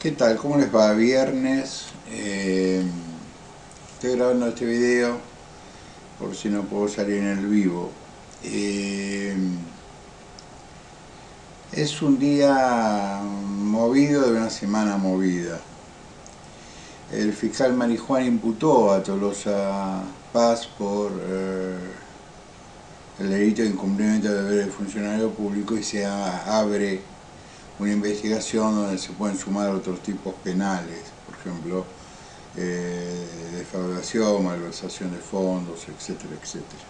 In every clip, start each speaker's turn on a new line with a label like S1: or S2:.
S1: ¿Qué tal? ¿Cómo les va? Viernes. Estoy grabando este video por si no puedo salir en el vivo. Eh, es un día movido de una semana movida. El fiscal Marijuán imputó a Tolosa Paz por el delito de incumplimiento de deber de funcionario público y se abre una investigación donde se pueden sumar otros tipos penales, por ejemplo, defraudación, malversación de fondos, etcétera, etcétera.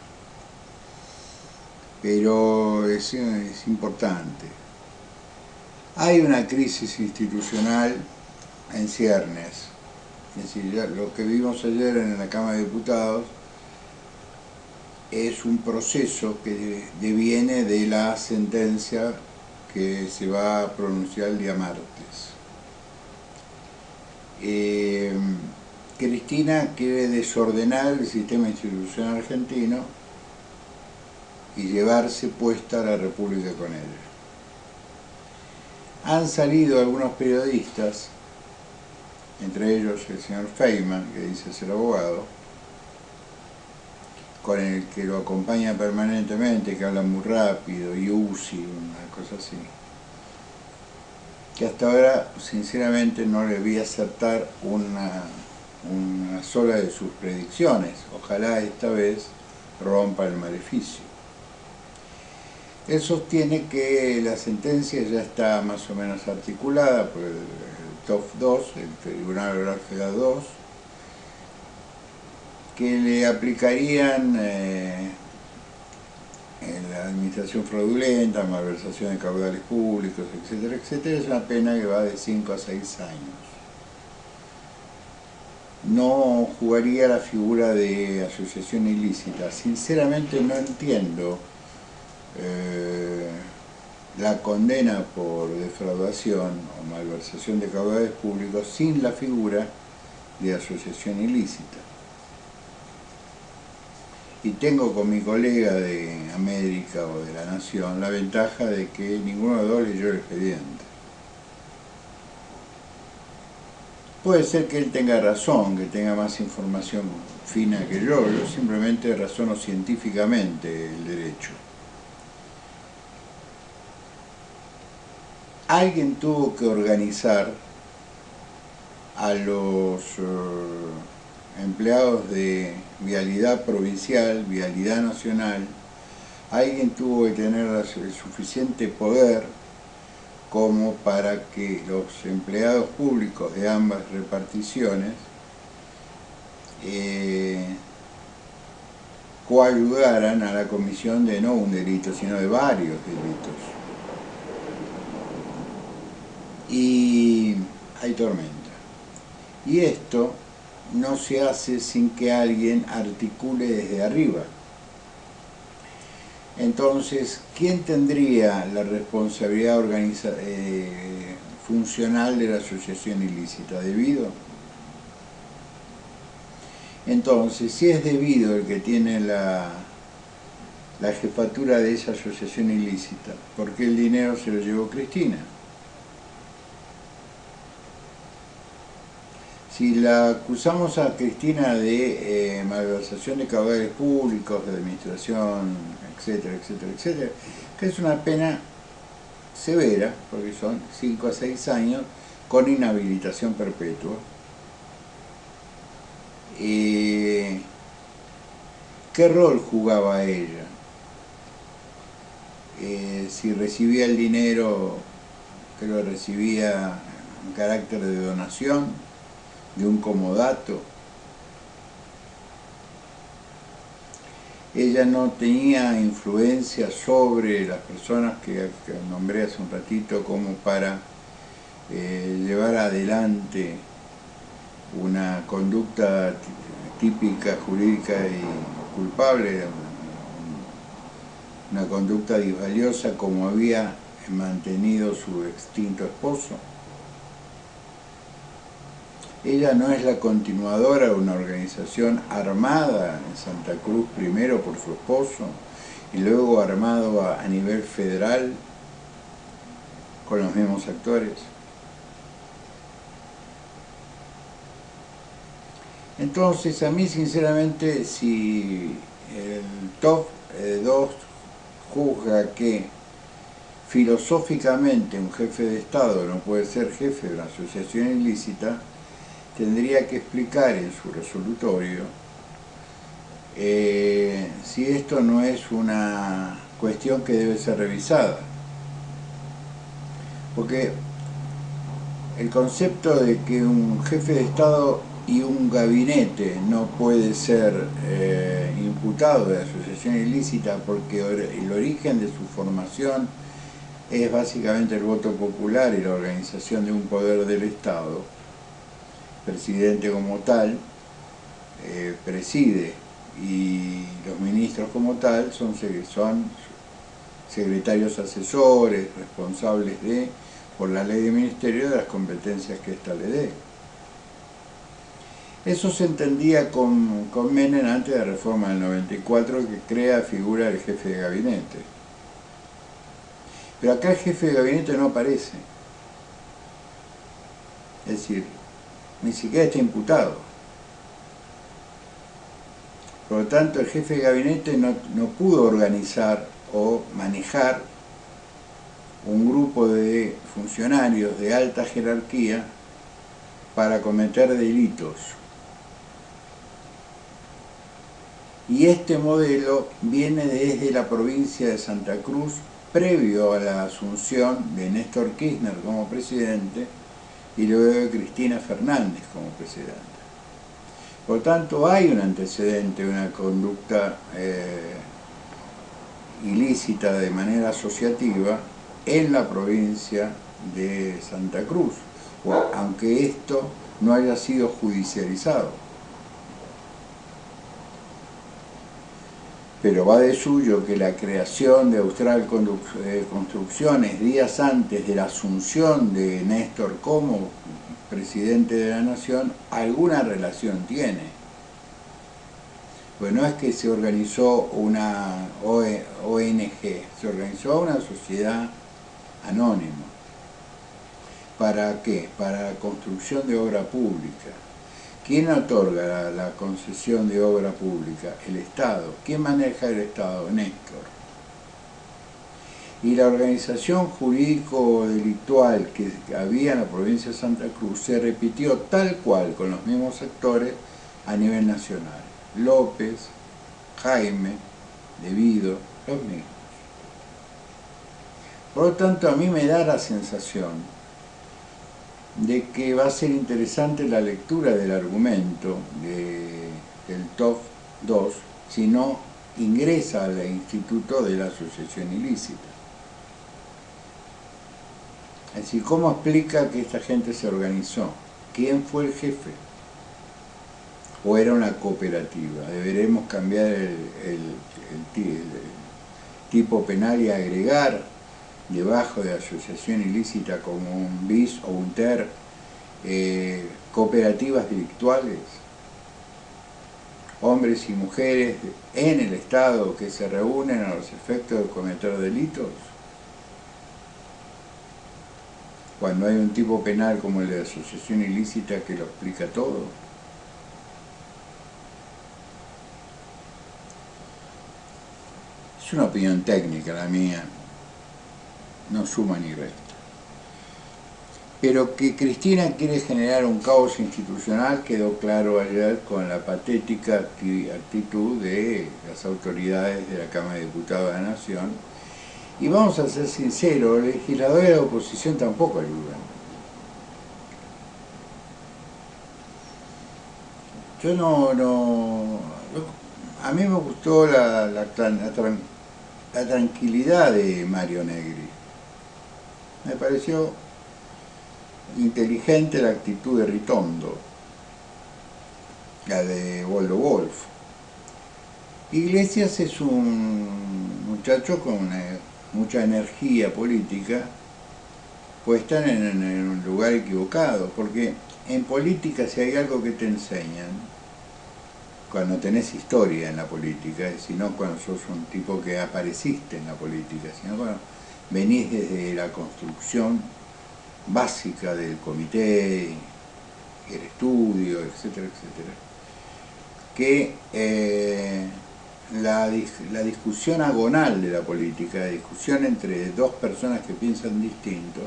S1: Pero es importante. Hay una crisis institucional en ciernes. Es decir, lo que vimos ayer en la Cámara de Diputados es un proceso que deviene de la sentencia que se va a pronunciar el día martes. Cristina quiere desordenar el sistema institucional argentino y llevarse puesta a la República con ella. Han salido algunos periodistas, entre ellos el señor Feynman, que dice ser abogado, con el que lo acompaña permanentemente, que habla muy rápido, y Uzi, una cosa así, que hasta ahora sinceramente no le vi acertar una sola de sus predicciones. Ojalá esta vez rompa el maleficio. Él sostiene que la sentencia ya está más o menos articulada por el TOF 2, el Tribunal Oral Federal 2, que le aplicarían en la administración fraudulenta, malversación de caudales públicos, etcétera, etcétera. Es una pena que va de 5 a 6 años. No jugaría la figura de asociación ilícita. Sinceramente no entiendo la condena por defraudación o malversación de caudales públicos sin la figura de asociación ilícita. Y tengo con mi colega de América o de La Nación la ventaja de que ninguno de los dos leyó el expediente. Puede ser que él tenga razón, que tenga más información fina que yo simplemente razono científicamente el derecho. Alguien tuvo que organizar a los empleados de vialidad provincial, vialidad nacional. Alguien tuvo que tener el suficiente poder como para que los empleados públicos de ambas reparticiones coayudaran a la comisión de no un delito, sino de varios delitos. Y hay tormenta. Y esto no se hace sin que alguien articule desde arriba. Entonces, ¿quién tendría la responsabilidad funcional de la asociación ilícita? ¿Debido? Entonces, si es Debido el que tiene la jefatura de esa asociación ilícita, ¿por qué el dinero se lo llevó Cristina? Si la acusamos a Cristina de malversación de caudales públicos, de administración, etcétera, etcétera, etcétera, que es una pena severa, porque son 5 a 6 años con inhabilitación perpetua. ¿Qué rol jugaba ella? Si recibía el dinero, que lo recibía en carácter de donación, de un comodato. Ella no tenía influencia sobre las personas que nombré hace un ratito como para llevar adelante una conducta típica, jurídica y culpable, una conducta disvaliosa como había mantenido su extinto esposo. Ella no es la continuadora de una organización armada en Santa Cruz, primero por su esposo y luego armado a nivel federal con los mismos actores. Entonces, a mí sinceramente, si el top 2 juzga que filosóficamente un jefe de Estado no puede ser jefe de una asociación ilícita, tendría que explicar en su resolutorio si esto no es una cuestión que debe ser revisada. Porque el concepto de que un jefe de Estado y un gabinete no puede ser imputado de asociación ilícita porque el origen de su formación es básicamente el voto popular y la organización de un poder del Estado. El presidente como tal preside y los ministros como tal son secretarios asesores, responsables por la ley de ministerio, de las competencias que ésta le dé. Eso se entendía con Menem antes de la reforma del 94, que crea la figura del jefe de gabinete. Pero acá el jefe de gabinete no aparece. Es decir, ni siquiera está imputado. Por lo tanto, el jefe de gabinete no pudo organizar o manejar un grupo de funcionarios de alta jerarquía para cometer delitos. Y este modelo viene desde la provincia de Santa Cruz, previo a la asunción de Néstor Kirchner como presidente y luego de Cristina Fernández como presidente. Por tanto, hay un antecedente, una conducta ilícita de manera asociativa en la provincia de Santa Cruz, aunque esto no haya sido judicializado. Pero va de suyo que la creación de Austral Construcciones días antes de la asunción de Néstor como presidente de la Nación alguna relación tiene. Pues no es que se organizó una ONG, se organizó una sociedad anónima. ¿Para qué? Para la construcción de obra pública. ¿Quién otorga la concesión de obra pública? El Estado. ¿Quién maneja el Estado? Néstor. Y la organización jurídico-delictual que había en la provincia de Santa Cruz se repitió tal cual, con los mismos sectores, a nivel nacional. López, Jaime, Devido, los mismos. Por lo tanto, a mí me da la sensación de que va a ser interesante la lectura del argumento del TOF 2 si no ingresa al instituto de la asociación ilícita. Es decir, ¿cómo explica que esta gente se organizó? ¿Quién fue el jefe? ¿O era una cooperativa? Deberemos cambiar el tipo penal y agregar debajo de asociación ilícita como un bis o un ter, cooperativas delictuales, hombres y mujeres en el Estado que se reúnen a los efectos de cometer delitos, cuando hay un tipo penal como el de asociación ilícita que lo explica todo. Es una opinión técnica la mía, no suma ni resta. Pero que Cristina quiere generar un caos institucional quedó claro ayer con la patética actitud de las autoridades de la Cámara de Diputados de la Nación. Y vamos a ser sinceros, los legisladores de la oposición tampoco ayudan. A mí me gustó la tranquilidad de Mario Negri. Me pareció inteligente la actitud de Ritondo, la de Waldo Wolf. Iglesias es un muchacho con mucha energía política puesta en un lugar equivocado, porque en política si hay algo que te enseñan, cuando tenés historia en la política, sino cuando sos un tipo que apareciste en la política, sino cuando venís desde la construcción básica del comité, el estudio, etcétera, etcétera. que la discusión agonal de la política, la discusión entre dos personas que piensan distinto,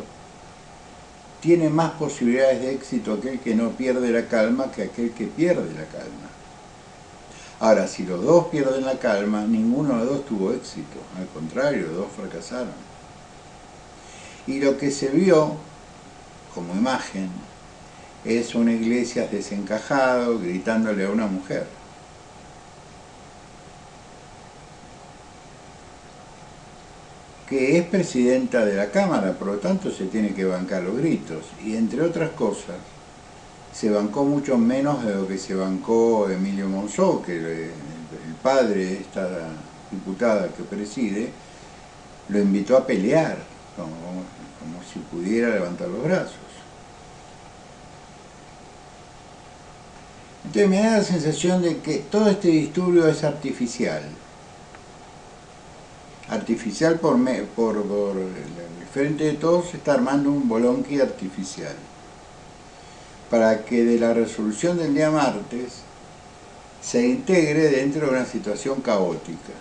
S1: tiene más posibilidades de éxito aquel que no pierde la calma que aquel que pierde la calma. Ahora, si los dos pierden la calma, ninguno de los dos tuvo éxito, al contrario, los dos fracasaron. Y lo que se vio como imagen es una Iglesias desencajado gritándole a una mujer. Que es presidenta de la Cámara, por lo tanto se tiene que bancar los gritos. Y entre otras cosas, se bancó mucho menos de lo que se bancó Emilio Monzó, que el padre de esta diputada que preside, lo invitó a pelear, como si pudiera levantar los brazos. Entonces me da la sensación de que todo este disturbio es artificial. Artificial por el Frente de Todos se está armando un bolonqui artificial para que de la resolución del día martes se integre dentro de una situación caótica.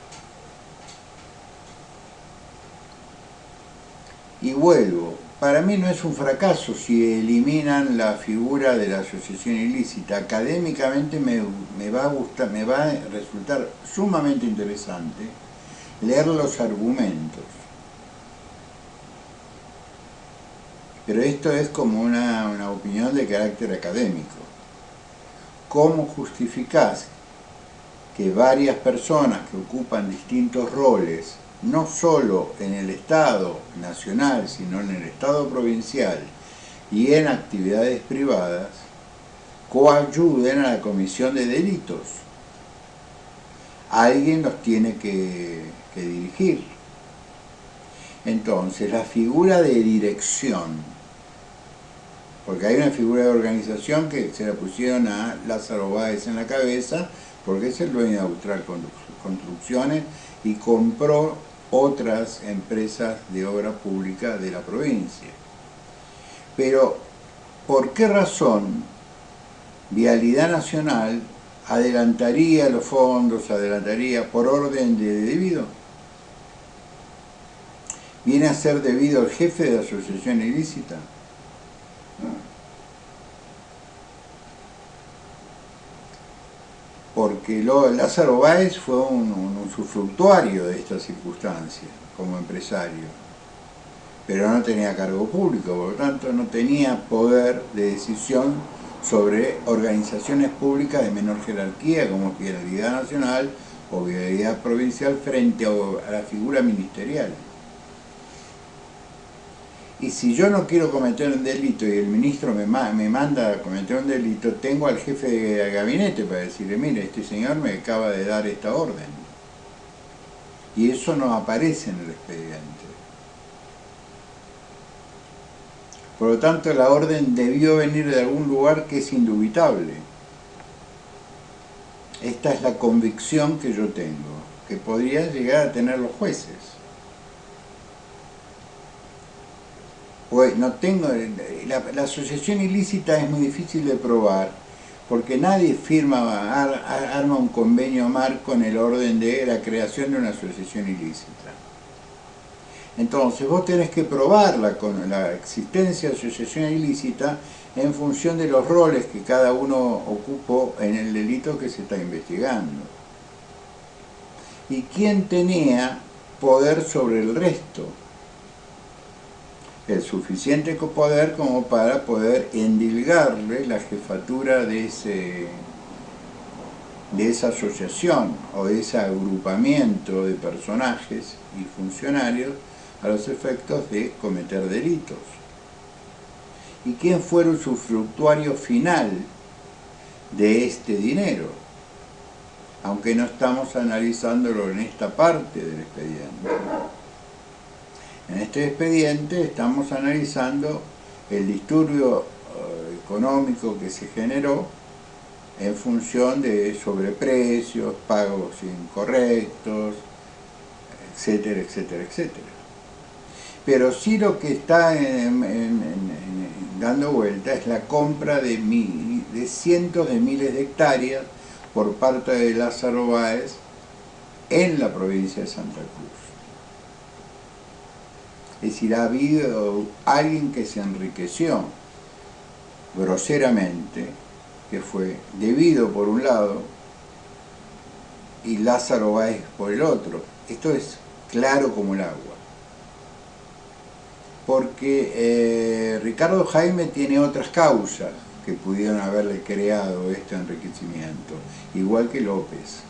S1: Y vuelvo, para mí no es un fracaso si eliminan la figura de la asociación ilícita. Académicamente me va a resultar sumamente interesante leer los argumentos. Pero esto es como una opinión de carácter académico. ¿Cómo justificás que varias personas que ocupan distintos roles, no solo en el Estado nacional, sino en el Estado provincial y en actividades privadas, coayuden a la comisión de delitos? Alguien los tiene que dirigir. Entonces, la figura de dirección, porque hay una figura de organización que se la pusieron a Lázaro Báez en la cabeza, porque es el dueño de Austral Construcciones y compró otras empresas de obra pública de la provincia. Pero, ¿por qué razón Vialidad Nacional adelantaría los fondos, adelantaría por orden de debido? ¿Viene a ser debido al jefe de asociación ilícita? Porque Lázaro Báez fue un usufructuario de esta circunstancia como empresario, pero no tenía cargo público, por lo tanto no tenía poder de decisión sobre organizaciones públicas de menor jerarquía como Vialidad Nacional o Vialidad Provincial frente a la figura ministerial. Y si yo no quiero cometer un delito y el ministro me manda a cometer un delito, tengo al jefe de gabinete para decirle, mire, este señor me acaba de dar esta orden. Y eso no aparece en el expediente. Por lo tanto, la orden debió venir de algún lugar que es indubitable. Esta es la convicción que yo tengo, que podrían llegar a tener los jueces. Pues no tengo, la asociación ilícita es muy difícil de probar, porque nadie arma un convenio marco en el orden de la creación de una asociación ilícita. Entonces vos tenés que probarla con la existencia de asociación ilícita en función de los roles que cada uno ocupó en el delito que se está investigando. ¿Y quién tenía poder sobre el resto? El suficiente poder como para poder endilgarle la jefatura de esa asociación o de ese agrupamiento de personajes y funcionarios a los efectos de cometer delitos. ¿Y quién fue el usufructuario final de este dinero? Aunque no estamos analizándolo en esta parte del expediente. En este expediente estamos analizando el disturbio económico que se generó en función de sobreprecios, pagos incorrectos, etcétera, etcétera, etcétera. Pero sí lo que está dando vuelta es la compra de cientos de miles de hectáreas por parte de Lázaro Báez en la provincia de Santa Cruz. Es decir, ha habido alguien que se enriqueció groseramente, que fue debido por un lado y Lázaro Báez por el otro. Esto es claro como el agua. Porque Ricardo Jaime tiene otras causas que pudieron haberle creado este enriquecimiento, igual que López.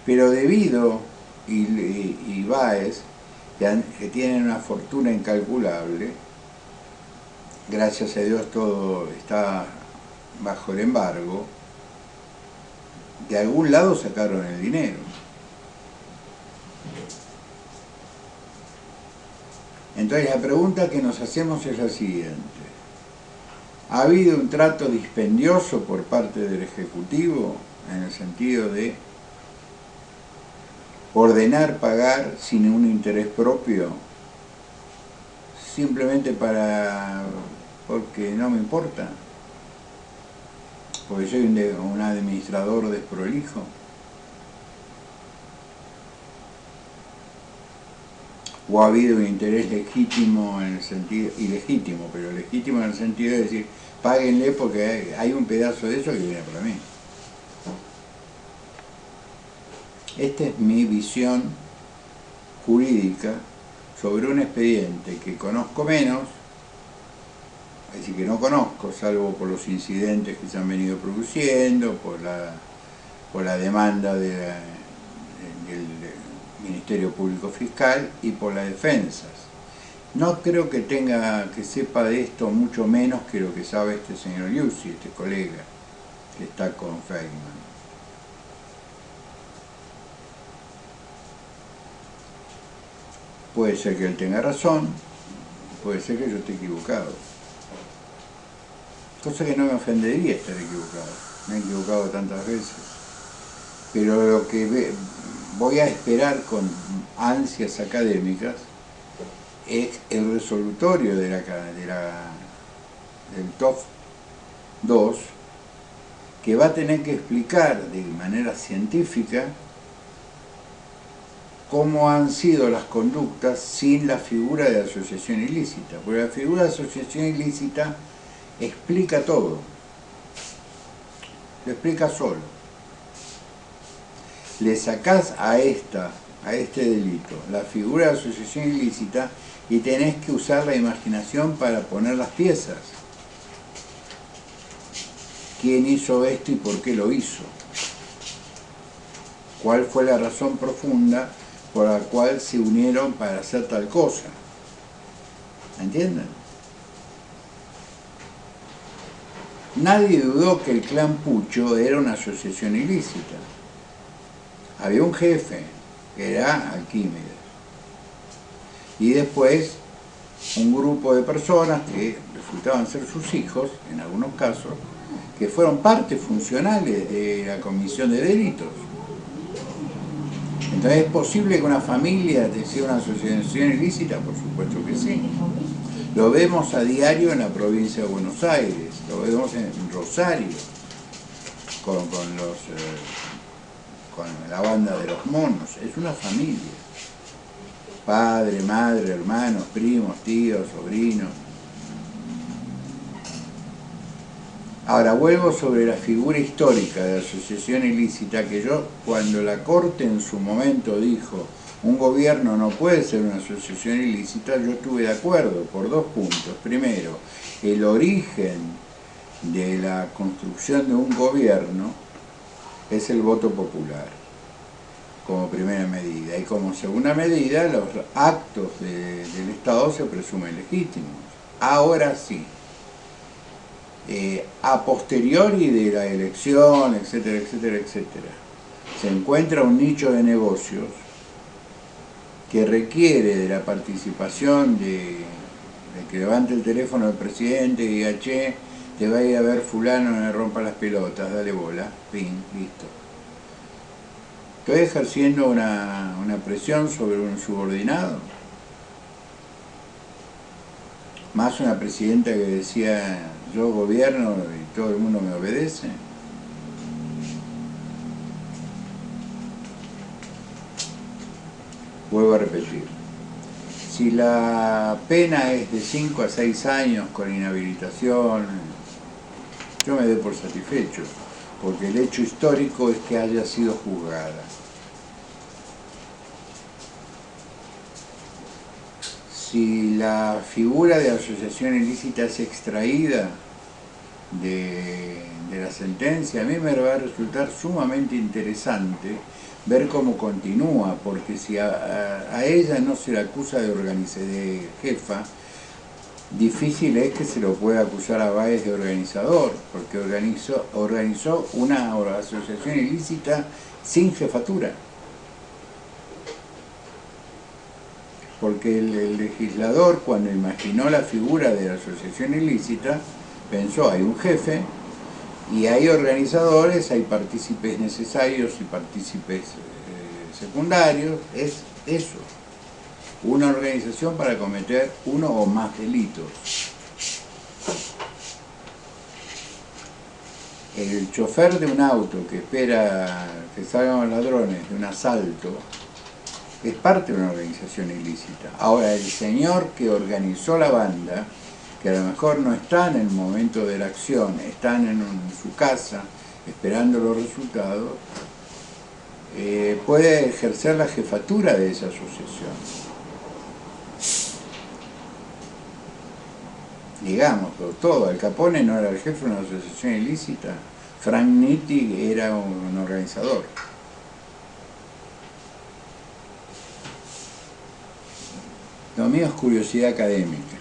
S1: Pero debido y Báez, que tienen una fortuna incalculable, gracias a Dios todo está bajo el embargo, de algún lado sacaron el dinero. Entonces la pregunta que nos hacemos es la siguiente: ¿ha habido un trato dispendioso por parte del Ejecutivo en el sentido de ordenar pagar sin un interés propio, simplemente porque no me importa, porque soy un administrador desprolijo? ¿O ha habido un interés legítimo en el sentido, ilegítimo, pero legítimo en el sentido de decir, páguenle porque hay un pedazo de eso que viene para mí? Esta es mi visión jurídica sobre un expediente que conozco menos, es decir, que no conozco, salvo por los incidentes que se han venido produciendo, por la demanda del Ministerio Público Fiscal y por las defensas. No creo que sepa de esto mucho menos que lo que sabe este señor Liuzzi, este colega que está con Feynman. Puede ser que él tenga razón, puede ser que yo esté equivocado. Cosa que no me ofendería estar equivocado, me he equivocado tantas veces. Pero lo que voy a esperar con ansias académicas es el resolutorio del TOF 2, que va a tener que explicar de manera científica cómo han sido las conductas sin la figura de asociación ilícita, porque la figura de asociación ilícita explica todo, lo explica solo. Le sacás a este delito la figura de asociación ilícita y tenés que usar la imaginación para poner las piezas. ¿Quién hizo esto y por qué lo hizo? ¿Cuál fue la razón profunda por la cual se unieron para hacer tal cosa? ¿Entienden? Nadie dudó que el clan Pucho era una asociación ilícita. Había un jefe, que era Alquímedes. Y después, un grupo de personas que resultaban ser sus hijos, en algunos casos, que fueron partes funcionales de la comisión de delitos. Entonces, ¿es posible que una familia sea una asociación ilícita? Por supuesto que sí. Lo vemos a diario en la provincia de Buenos Aires, lo vemos en Rosario, con la banda de los monos. Es una familia. Padre, madre, hermanos, primos, tíos, sobrinos. Ahora vuelvo sobre la figura histórica de asociación ilícita, que yo, cuando la Corte en su momento dijo un gobierno no puede ser una asociación ilícita, yo estuve de acuerdo por dos puntos. Primero, el origen de la construcción de un gobierno es el voto popular, como primera medida. Y como segunda medida, los actos del Estado se presumen legítimos. Ahora sí, a posteriori de la elección, etcétera, etcétera, etcétera, se encuentra un nicho de negocios que requiere de la participación de que levante el teléfono del presidente y diga, che, te va a ir a ver fulano, no le rompa las pelotas, dale bola, fin, listo. ¿Estoy ejerciendo una presión sobre un subordinado? Más una presidenta que decía, yo gobierno y todo el mundo me obedece. Vuelvo a repetir, si la pena es de 5 a 6 años con inhabilitación, yo me doy por satisfecho, porque el hecho histórico es que haya sido juzgada. Si la figura de asociación ilícita es extraída de la sentencia, a mí me va a resultar sumamente interesante ver cómo continúa, porque si a ella no se la acusa de jefa, difícil es que se lo pueda acusar a Báez de organizador, porque organizó una asociación ilícita sin jefatura. Porque el legislador, cuando imaginó la figura de la asociación ilícita, pensó, hay un jefe y hay organizadores, hay partícipes necesarios y partícipes secundarios, es eso, una organización para cometer uno o más delitos. El chofer de un auto que espera que salgan los ladrones de un asalto es parte de una organización ilícita. Ahora, el señor que organizó la banda, que a lo mejor no está en el momento de la acción, están en su casa esperando los resultados, puede ejercer la jefatura de esa asociación. Digamos, todo. Al Capone no era el jefe de una asociación ilícita. Frank Nitti era un organizador. Lo mío es curiosidad académica.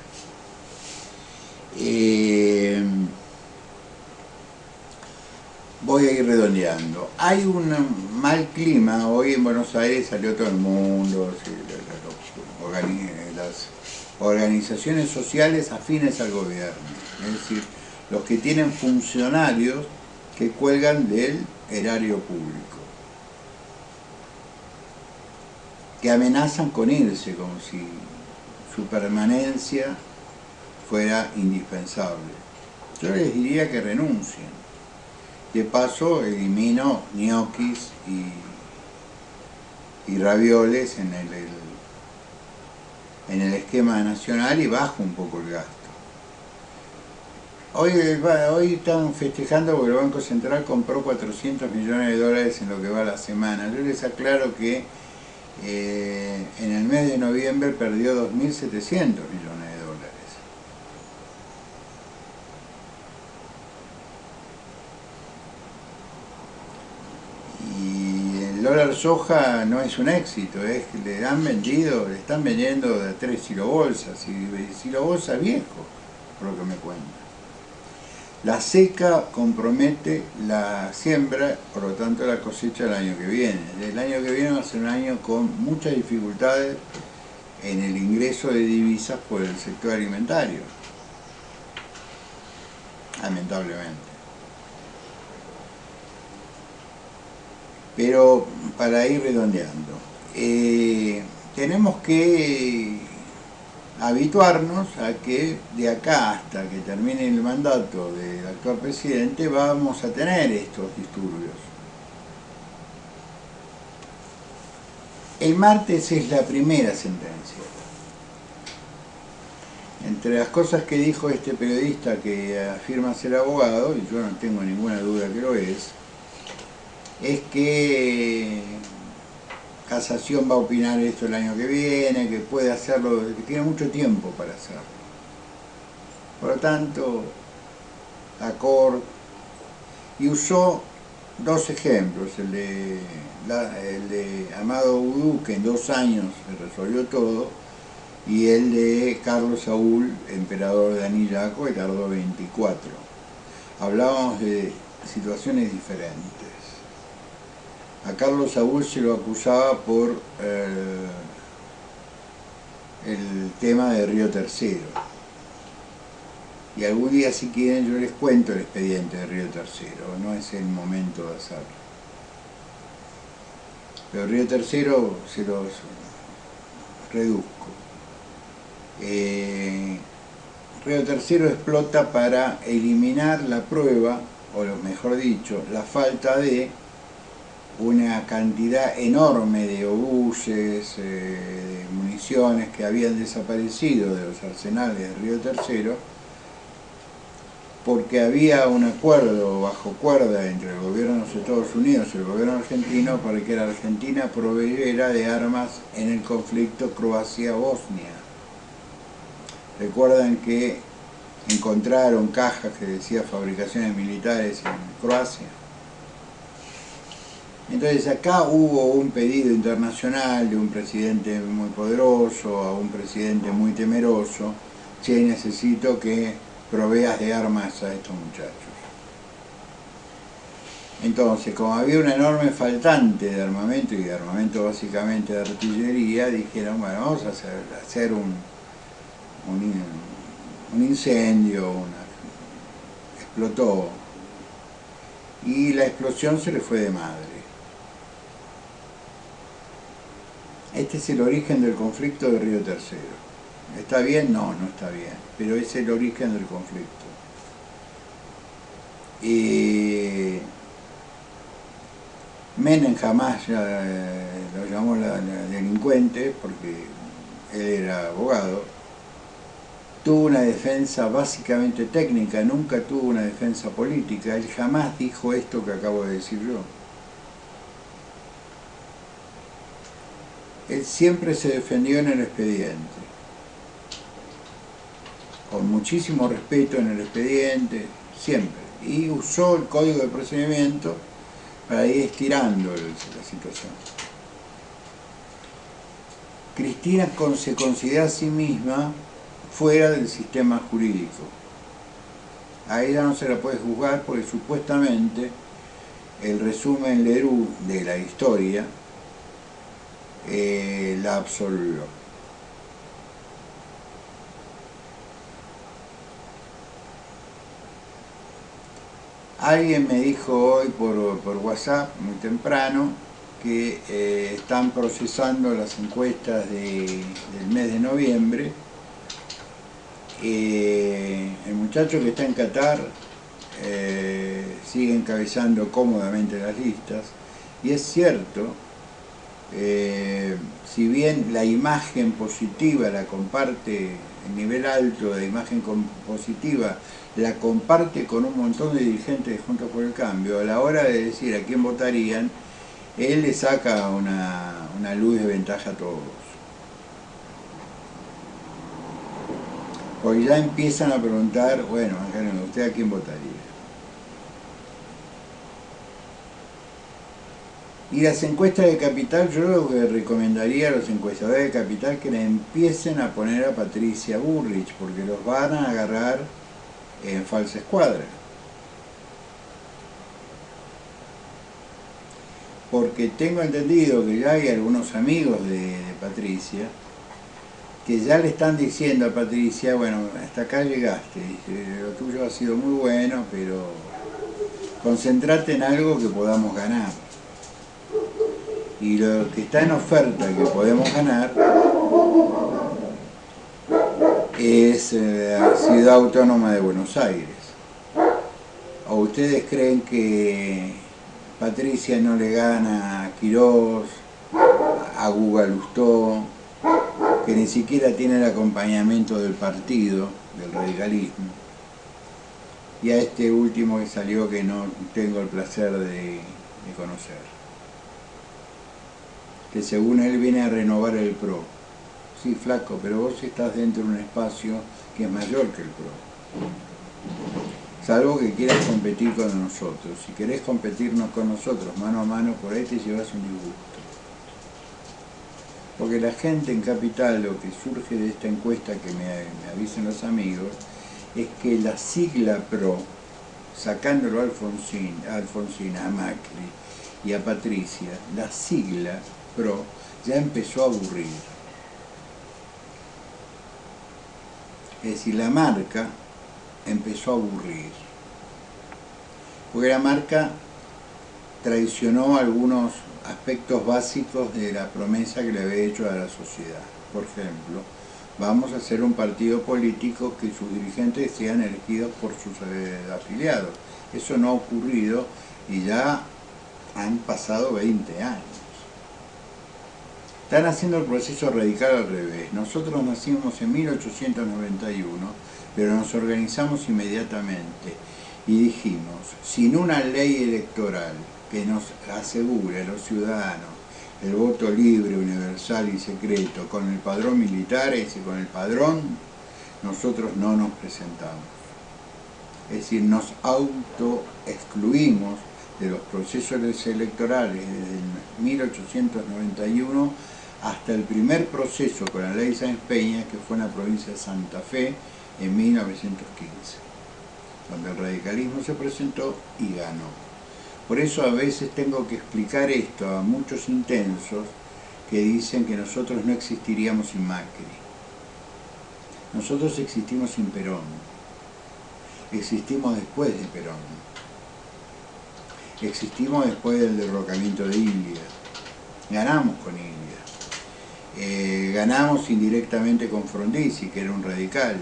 S1: Voy a ir redondeando. Hay un mal clima. Hoy en Buenos Aires salió todo el mundo, las organizaciones sociales afines al gobierno. Es decir, los que tienen funcionarios que cuelgan del erario público, que amenazan con irse, como si su permanencia fuera indispensable. Yo les diría que renuncien. De paso, elimino ñoquis y ravioles en el esquema nacional y bajo un poco el gasto. Hoy están festejando porque el Banco Central compró 400 millones de dólares en lo que va la semana. Yo les aclaro que en el mes de noviembre perdió 2.700 millones de dólares. Y el dólar soja no es un éxito, es que le están vendiendo de 3 silobolsas, y silobolsa viejo, por lo que me cuentan. La seca compromete la siembra, por lo tanto la cosecha del año que viene. El año que viene va a ser un año con muchas dificultades en el ingreso de divisas por el sector alimentario, lamentablemente. Pero para ir redondeando, tenemos que habituarnos a que de acá hasta que termine el mandato del actual presidente vamos a tener estos disturbios. El martes es la primera sentencia. Entre las cosas que dijo este periodista que afirma ser abogado, y yo no tengo ninguna duda que lo es que Casación va a opinar esto el año que viene, que puede hacerlo, que tiene mucho tiempo para hacerlo. Por lo tanto, la Corte, y usó dos ejemplos, el de Amado Udú, que en 2 años se resolvió todo, y el de Carlos Saúl, emperador de Anillaco, que tardó 24. Hablábamos de situaciones diferentes. A Carlos Saúl se lo acusaba por el tema de Río Tercero. Y algún día, si quieren, yo les cuento el expediente de Río Tercero, no es el momento de hacerlo. Pero Río Tercero se los reduzco. Río Tercero explota para eliminar la prueba, o mejor dicho, la falta de una cantidad enorme de obuses, de municiones que habían desaparecido de los arsenales de Río Tercero, porque había un acuerdo bajo cuerda entre el gobierno de los Estados Unidos y el gobierno argentino para que la Argentina proveyera de armas en el conflicto Croacia-Bosnia. Recuerdan que encontraron cajas que decía fabricaciones militares en Croacia. Entonces acá hubo un pedido internacional de un presidente muy poderoso a un presidente muy temeroso: che, necesito que proveas de armas a estos muchachos. Entonces, como había una enorme faltante de armamento, y de armamento básicamente de artillería, dijeron, bueno, vamos a hacer un incendio, explotó, y la explosión se le fue de madre. Este es el origen del conflicto de Río Tercero. ¿Está bien? No, no está bien, pero es el origen del conflicto. Menem jamás lo llamó la delincuente, porque él era abogado. Tuvo una defensa básicamente técnica, nunca tuvo una defensa política. Él jamás dijo esto que acabo de decir yo. Él siempre se defendió en el expediente, con muchísimo respeto en el expediente, siempre, y usó el código de procedimiento para ir estirando la situación. Cristina se considera a sí misma fuera del sistema jurídico. A ella no se la puede juzgar porque supuestamente el resumen Leroux de la historia la absolvió. Alguien me dijo hoy por WhatsApp, muy temprano, que están procesando las encuestas del mes de noviembre. El muchacho que está en Qatar sigue encabezando cómodamente las listas, y es cierto, si bien la imagen positiva la comparte, el nivel alto de imagen positiva la comparte con un montón de dirigentes de Juntos por el Cambio, a la hora de decir a quién votarían, él le saca una luz de ventaja a todos. Porque ya empiezan a preguntar, bueno, ¿usted a quién votaría? Y las encuestas de Capital, yo lo que recomendaría a los encuestadores de Capital que le empiecen a poner a Patricia Bullrich, porque los van a agarrar en falsa escuadra. Porque tengo entendido que ya hay algunos amigos de Patricia que ya le están diciendo a Patricia, bueno, hasta acá llegaste, dice, lo tuyo ha sido muy bueno, pero concentrate en algo que podamos ganar. Y lo que está en oferta que podemos ganar es la Ciudad Autónoma de Buenos Aires. ¿O ustedes creen que Patricia no le gana a Quirós, a Guga Lustó, que ni siquiera tiene el acompañamiento del partido, del radicalismo, y a este último que salió que no tengo el placer de conocer, que según él viene a renovar el PRO? Sí, flaco, pero vos estás dentro de un espacio que es mayor que el PRO. Salvo que quieras competir con nosotros. Si querés competirnos con nosotros mano a mano, por ahí te llevas un disgusto. Porque la gente en Capital, lo que surge de esta encuesta que me avisen los amigos, es que la sigla PRO, sacándolo a Alfonsín, a Macri y a Patricia, la sigla PRO ya empezó a aburrir. Es decir, la marca empezó a aburrir. Porque la marca traicionó algunos aspectos básicos de la promesa que le había hecho a la sociedad. Por ejemplo, vamos a hacer un partido político que sus dirigentes sean elegidos por sus afiliados. Eso no ha ocurrido y ya Han pasado 20 años. Están haciendo el proceso radical al revés. Nosotros nacimos en 1891, pero nos organizamos inmediatamente y dijimos, sin una ley electoral que nos asegure a los ciudadanos el voto libre, universal y secreto, con el padrón militar y con el padrón, nosotros no nos presentamos. Es decir, nos autoexcluimos de los procesos electorales desde 1891 hasta el primer proceso con la ley Sáenz Peña, que fue en la provincia de Santa Fe en 1915, donde el radicalismo se presentó y ganó. Por eso a veces tengo que explicar esto a muchos intensos que dicen que nosotros no existiríamos sin Macri. Nosotros existimos sin Perón. Existimos después de Perón. Existimos después del derrocamiento de Ilia. Ganamos con Ilia. Ganamos indirectamente con Frondizi, que era un radical.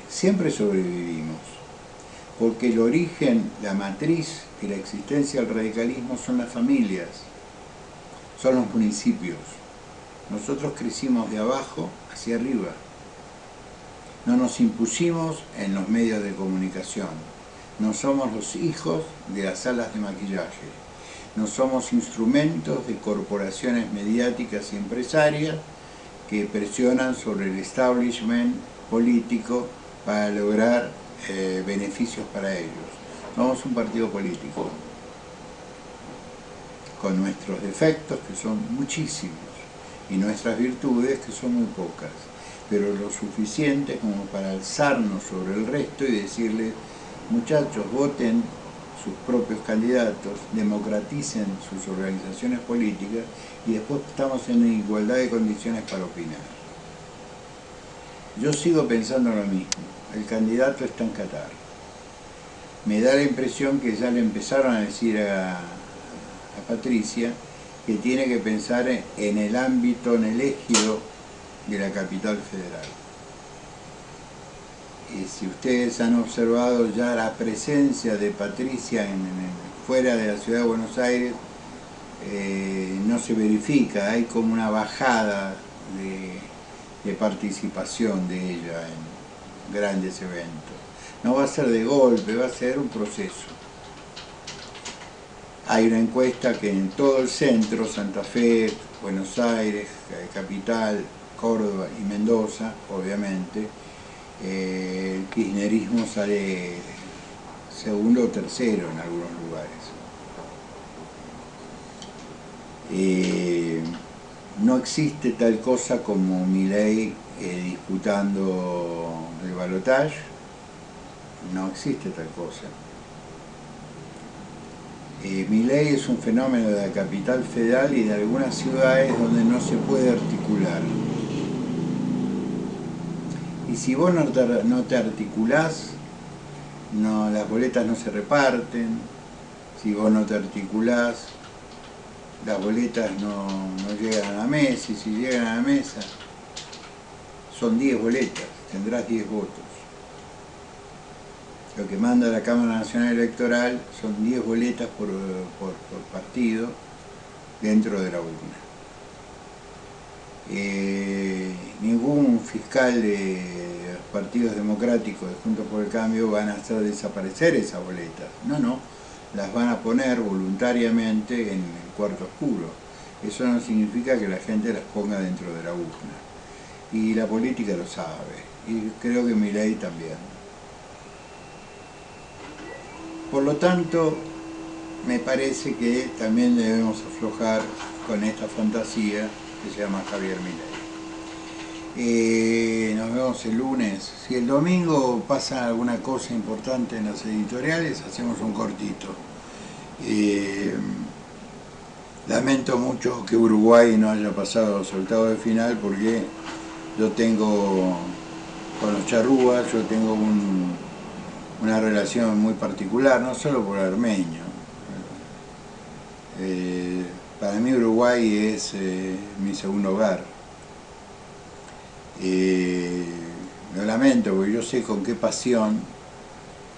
S1: Siempre sobrevivimos, porque el origen, la matriz de la existencia del radicalismo son las familias, son los municipios. Nosotros crecimos de abajo hacia arriba. No nos impusimos en los medios de comunicación. No somos los hijos de las salas de maquillaje. No somos instrumentos de corporaciones mediáticas y empresarias que presionan sobre el establishment político para lograr beneficios para ellos. Somos un partido político, con nuestros defectos, que son muchísimos, y nuestras virtudes, que son muy pocas, pero lo suficiente como para alzarnos sobre el resto y decirles, muchachos, voten sus propios candidatos, democraticen sus organizaciones políticas y después estamos en igualdad de condiciones para opinar. Yo sigo pensando lo mismo, el candidato está en Qatar. Me da la impresión que ya le empezaron a decir a Patricia que tiene que pensar en el ámbito, en el ejido de la capital federal. Y si ustedes han observado ya la presencia de Patricia fuera de la ciudad de Buenos Aires, no se verifica, hay como una bajada de participación de ella en grandes eventos. No va a ser de golpe, va a ser un proceso. Hay una encuesta que en todo el centro, Santa Fe, Buenos Aires, Capital, Córdoba y Mendoza, obviamente, el kirchnerismo sale segundo o tercero en algunos lugares. No existe tal cosa como Milei disputando el balotaje, no existe tal cosa. Milei es un fenómeno de la capital federal y de algunas ciudades donde no se puede articular. Y si vos no te articulás, las boletas no se reparten. Si vos no te articulás, las boletas no llegan a la mesa, y si llegan a la mesa, son 10 boletas, tendrás 10 votos. Lo que manda la Cámara Nacional Electoral son 10 boletas por partido dentro de la urna. Ningún fiscal de los partidos democráticos de Juntos por el Cambio van a hacer desaparecer esas boletas. No, las van a poner voluntariamente en el cuarto oscuro. Eso no significa que la gente las ponga dentro de la urna. Y la política lo sabe, y creo que Milei también. Por lo tanto, me parece que también debemos aflojar con esta fantasía que se llama Javier Milei. Nos vemos el lunes. Si el domingo pasa alguna cosa importante en las editoriales, hacemos un cortito. Lamento mucho que Uruguay no haya pasado a los octavos de final, porque yo tengo, con los charrúas, yo tengo una relación muy particular, no solo por armenio. Para mí Uruguay es mi segundo hogar. Lo lamento porque yo sé con qué pasión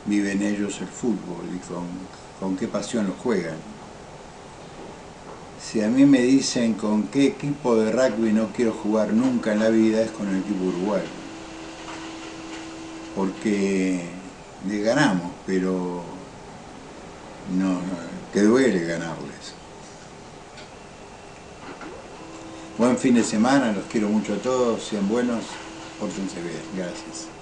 S1: viven ellos el fútbol y con con qué pasión lo juegan. Si a mí me dicen con qué equipo de rugby no quiero jugar nunca en la vida, es con el equipo uruguayo. Porque le ganamos, pero no, te duele ganarles. Buen fin de semana, los quiero mucho a todos, sean buenos, pórtense bien, gracias.